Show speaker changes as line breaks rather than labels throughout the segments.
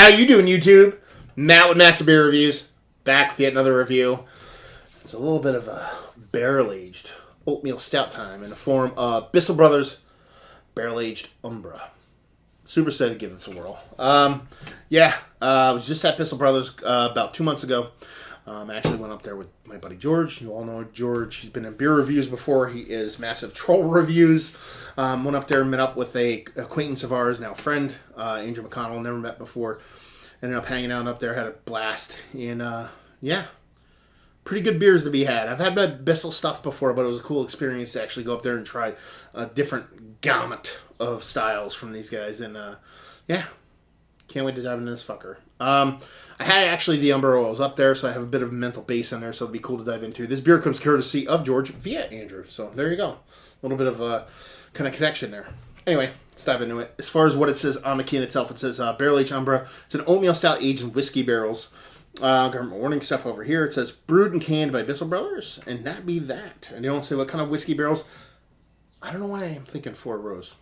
How you doing, YouTube? Matt with Massive Beer Reviews. Back with yet another review. It's a little bit of a barrel-aged oatmeal stout time in the form of Bissel Brothers barrel-aged Umbra. Super excited to give this a whirl. I was just at Bissel Brothers about 2 months ago. I actually went up there with my buddy George. You all know George. He's been in beer reviews before. He is Massive Troll Reviews. Went up there and met up with a acquaintance of ours, now friend, Andrew McConnell. Never met before. Ended up hanging out up there. Had a blast. And, pretty good beers to be had. I've had that Bissel stuff before, but it was a cool experience to actually go up there and try a different gamut of styles from these guys. And, can't wait to dive into this fucker. I had actually the Umbra while I was up there, so I have a bit of a mental base on there, so it'd be cool to dive into. This beer comes courtesy of George via Andrew, so there you go. A little bit of a kind of connection there. Anyway, let's dive into it. As far as what it says on the can itself, it says barrel-aged Umbra. It's an oatmeal stout aged in whiskey barrels. Got warning stuff over here. It says brewed and canned by Bissel Brothers, and that be that. And they don't say what kind of whiskey barrels. I don't know why I'm thinking 4 rows.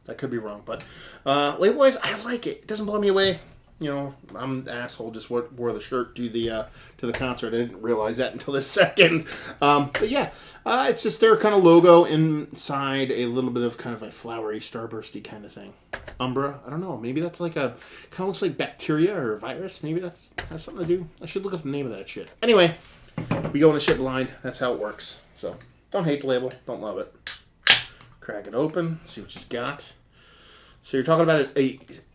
That could be wrong, but label-wise, I like it. It doesn't blow me away. You know, I'm an asshole. Just wore the shirt to the concert. I didn't realize that until this second. It's just their kind of logo inside a little bit of kind of a flowery, starbursty kind of thing. Umbra, I don't know. Maybe that's like a kind of looks like bacteria or a virus. Maybe that's has something to do. I should look up the name of that shit. Anyway, we go into shit blind. That's how it works. So don't hate the label. Don't love it. Crack it open. See what she's got. So you're talking about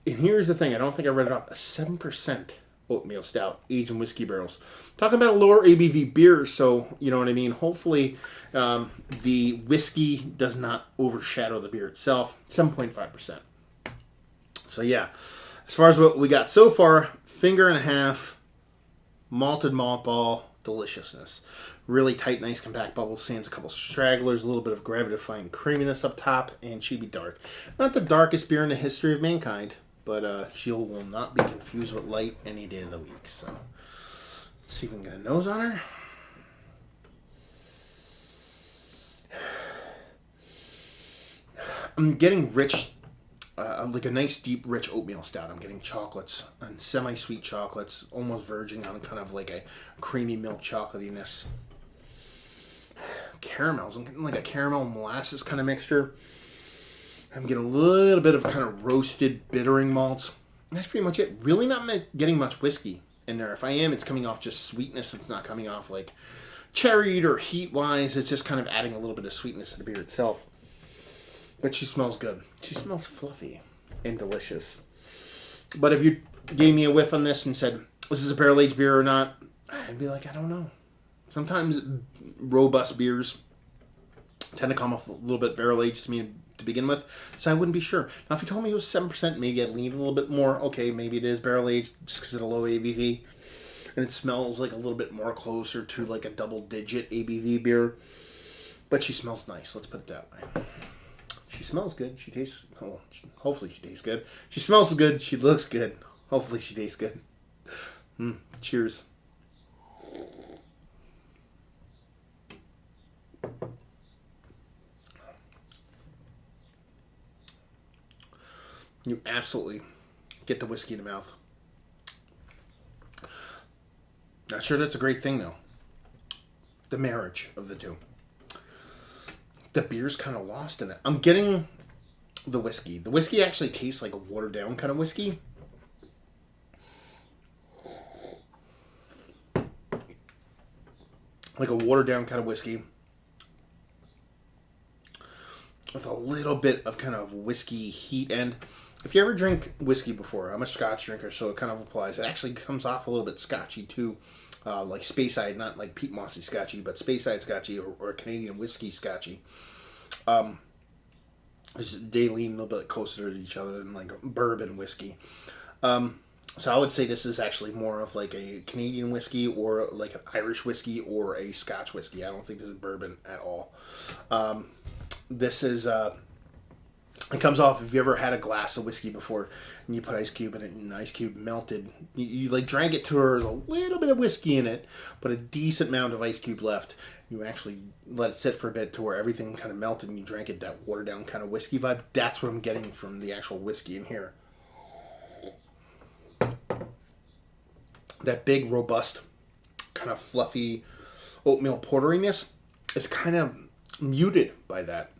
and here's the thing, I don't think I read it up, a 7% oatmeal stout, aged in whiskey barrels. Talking about a lower ABV beer, so, you know what I mean, hopefully the whiskey does not overshadow the beer itself. 7.5%. So yeah, as far as what we got so far, finger and a half, malted malt ball, deliciousness. Really tight, nice, compact bubble sands, a couple stragglers, a little bit of gravity-defying creaminess up top, and she be dark. Not the darkest beer in the history of mankind, but she will not be confused with light any day of the week. So, let's see if we can get a nose on her. I'm getting rich, like a nice, deep, rich oatmeal stout. I'm getting chocolates, and semi-sweet chocolates, almost verging on kind of like a creamy milk chocolatiness. Caramels. I'm getting like a caramel molasses kind of mixture. I'm getting a little bit of kind of roasted bittering malts. And that's pretty much it. Really not getting much whiskey in there. If I am, it's coming off just sweetness. It's not coming off like cherried or heat-wise. It's just kind of adding a little bit of sweetness to the beer itself. But she smells good. She smells fluffy and delicious. But if you gave me a whiff on this and said, this is a barrel-aged beer or not, I'd be like, I don't know. Sometimes robust beers tend to come off a little bit barrel-aged to me to begin with, so I wouldn't be sure. Now, if you told me it was 7%, maybe I'd lean a little bit more. Okay, maybe it is barrel-aged just because of the low ABV, and it smells like a little bit more closer to like a double-digit ABV beer. But she smells nice, let's put it that way. She smells good. She tastes, hopefully she tastes good. She smells good. She looks good. Hopefully she tastes good. Cheers. You absolutely get the whiskey in the mouth. Not sure that's a great thing, though. The marriage of the two. The beer's kind of lost in it. I'm getting the whiskey. The whiskey actually tastes like a watered-down kind of whiskey. Like a watered-down kind of whiskey. With a little bit of kind of whiskey heat end. If you ever drink whiskey before, I'm a Scotch drinker, so it kind of applies. It actually comes off a little bit Scotchy too, like Speyside, not like Pete Mossy Scotchy, but Speyside Scotchy or Canadian whiskey Scotchy. They lean a little bit closer to each other than like bourbon whiskey. So I would say this is actually more of like a Canadian whiskey or like an Irish whiskey or a Scotch whiskey. I don't think this is bourbon at all. This is... It comes off, if you ever had a glass of whiskey before and you put ice cube in it and ice cube melted, you like drank it to where there's a little bit of whiskey in it, but a decent amount of ice cube left. You actually let it sit for a bit to where everything kind of melted and you drank it, that watered down kind of whiskey vibe. That's what I'm getting from the actual whiskey in here. that big, robust, kind of fluffy oatmeal porteriness is kind of muted by that.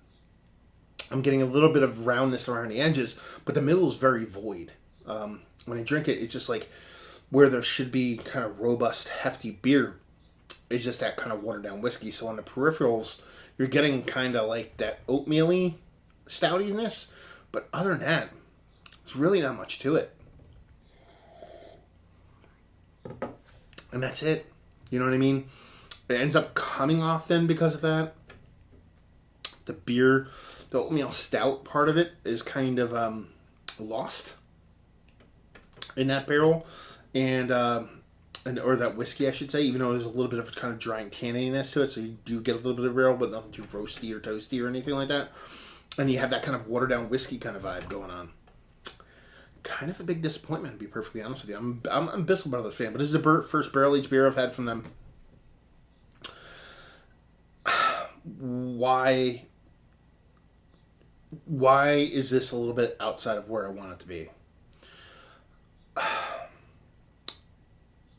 I'm getting a little bit of roundness around the edges, but the middle is very void. When I drink it, it's just like where there should be kind of robust, hefty beer is just that kind of watered down whiskey. So on the peripherals, you're getting kind of like that oatmeal-y stoutiness. But other than that, there's really not much to it. And that's it. You know what I mean? It ends up coming off then because of that. The beer, the oatmeal stout part of it is kind of lost in that barrel. And or that whiskey, I should say, even though there's a little bit of kind of dry and tanniness to it, so you do get a little bit of barrel, but nothing too roasty or toasty or anything like that. And you have that kind of watered down whiskey kind of vibe going on. Kind of a big disappointment, to be perfectly honest with you. I'm a Bissel Brothers fan, but this is the first barrel aged beer I've had from them. Why is this a little bit outside of where I want it to be?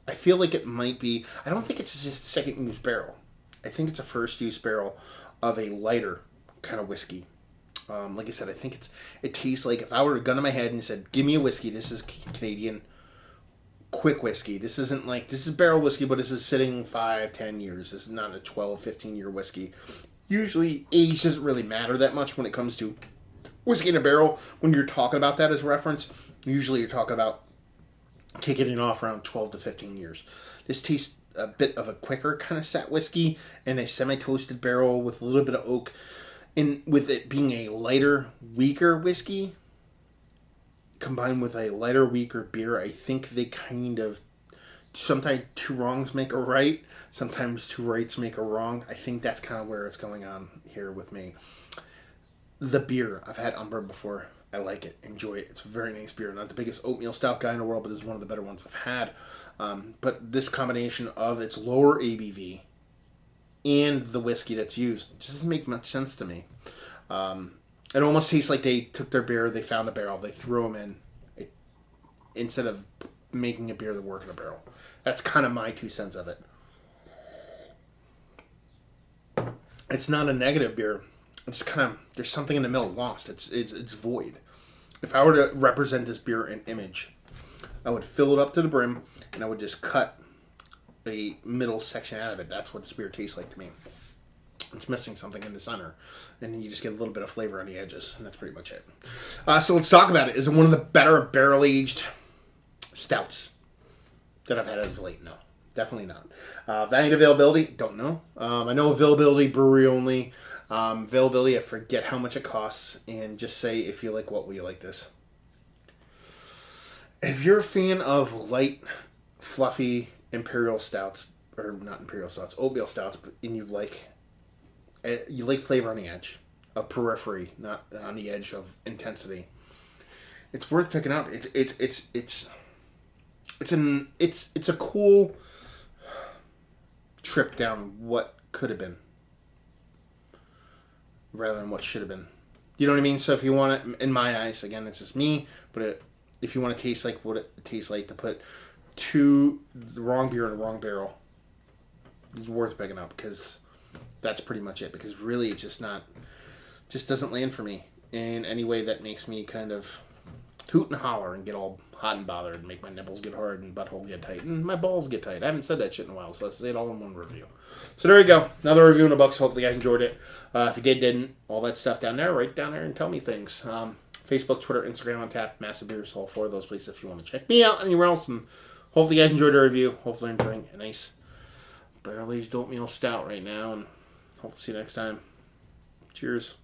I feel like it might be... I don't think it's a second use barrel. I think it's a first use barrel of a lighter kind of whiskey. Like I said, I think it tastes like if I were a gun to my head and said, give me a whiskey, this is Canadian quick whiskey. This isn't like... This is barrel whiskey, but this is sitting 5-10 years. This is not a 12-15 year whiskey. Usually, age doesn't really matter that much when it comes to whiskey in a barrel. When you're talking about that as a reference, usually you're talking about kicking it off around 12 to 15 years. This tastes a bit of a quicker kind of sat whiskey in a semi-toasted barrel with a little bit of oak. And with it being a lighter, weaker whiskey, combined with a lighter, weaker beer, I think they kind of... Sometimes two wrongs make a right. Sometimes two rights make a wrong. I think that's kind of where it's going on here with me. The beer, I've had Umbra before. I like it. Enjoy it. It's a very nice beer. Not the biggest oatmeal stout guy in the world, but it's one of the better ones I've had. But this combination of its lower ABV and the whiskey that's used just doesn't make much sense to me. It almost tastes like they took their beer, they found a barrel, they threw them in, instead of making a beer that worked in a barrel. That's kind of my 2 cents of it. It's not a negative beer. It's kind of, there's something in the middle lost. It's void. If I were to represent this beer in image, I would fill it up to the brim and I would just cut a middle section out of it. That's what this beer tastes like to me. It's missing something in the center, and then you just get a little bit of flavor on the edges, and that's pretty much it. So let's talk about it. Is it one of the better barrel-aged stouts that I've had as of late? No, definitely not. Value and availability? Don't know. I know availability, brewery only. Availability, I forget how much it costs, and just say if you like what, will you like this? If you're a fan of light, fluffy imperial stouts, or not imperial stouts, oatmeal stouts, and you like flavor on the edge of periphery, not on the edge of intensity, it's worth picking up. It's a cool trip down what could have been rather than what should have been. You know what I mean? So if you want it, in my eyes, again, it's just me, but if you want to taste like what it tastes like to put the wrong beer in the wrong barrel, it's worth picking up, because that's pretty much it. Because really, it's just doesn't land for me in any way that makes me kind of hoot and holler and get all hot and bothered and make my nipples get hard and butthole get tight and my balls get tight. I haven't said that shit in a while, so let's say it all in one review. So there you go. Another review in the books. Hopefully you guys enjoyed it. If you didn't, all that stuff down there, right down there and tell me things. Facebook, Twitter, Instagram on tap, Massive Beers, all 4 of those places if you want to check me out anywhere else. And hopefully you guys enjoyed the review. Hopefully you're enjoying a nice barrel-aged oatmeal stout right now. And hopefully see you next time. Cheers.